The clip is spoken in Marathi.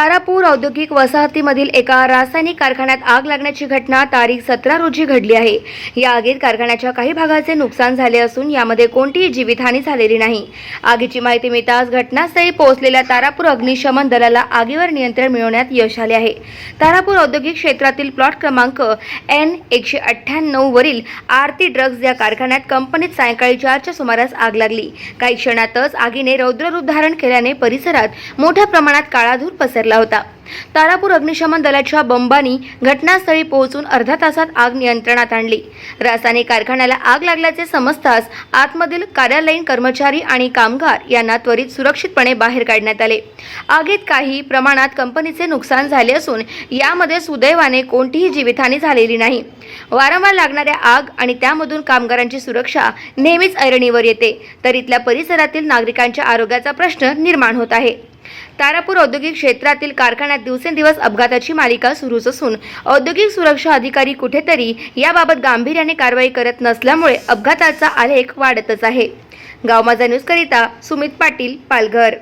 तारापूर औद्योगिक वसाहतीमधील एका रासायनिक कारखान्यात आग लागण्याची घटना तारीख 17 रोजी घडली आहे। या आगीत कारखान्याच्या काही भागाचे नुकसान झाले असून यामध्ये कोणतीही जीवितहानी झालेली नाही। आगीची माहिती मिळताच घटनास्थळी पोहोचलेल्या तारापूर अग्निशमन दलाला आगीवर नियंत्रण मिळवण्यात यश आले आहे। तारापूर औद्योगिक क्षेत्रातील प्लॉट क्रमांक N198 वरील आरती ड्रग्ज या कारखान्यात कंपनीत सायंकाळी 4च्या सुमारास आग लागली। काही क्षणातच आगीने रौद्ररूप धारण केल्याने परिसरात मोठ्या प्रमाणात काळाधूर पसरला होता। तारापूर अग्निशमन दलाच्या बंबांनी घटनास्थळी पोहोचून अर्ध्या तासात आग नियंत्रणात आणली। रासायनिक कारखान्याला आग लागल्याचे समजताच आतमधील कार्यालयीन कर्मचारी आणि कामगार यांना त्वरित सुरक्षितपणे बाहेर काढण्यात आले। आगीत काही प्रमाणात कंपनीचे नुकसान झाले असून यामध्ये सुदैवाने कोणतीही जीवितहानी झालेली नाही। वारंवार लागणाऱ्या आग आणि त्यामधून कामगारांची सुरक्षा नेहमीच ऐरणीवर येते, तर इथल्या परिसरातील नागरिकांच्या आरोग्याचा प्रश्न निर्माण होत आहे। तारापूर औद्योगिक क्षेत्रातील कारखान्यात दिवसेंदिवस अपघाताची मालिका सुरूच असून औद्योगिक सुरक्षा अधिकारी कुठेतरी याबाबत गांभीर्याने कारवाई करत नसल्यामुळे अपघाताचा आलेख वाढतच आहे। गाव माझा न्यूज करिता सुमित पाटील, पालघर।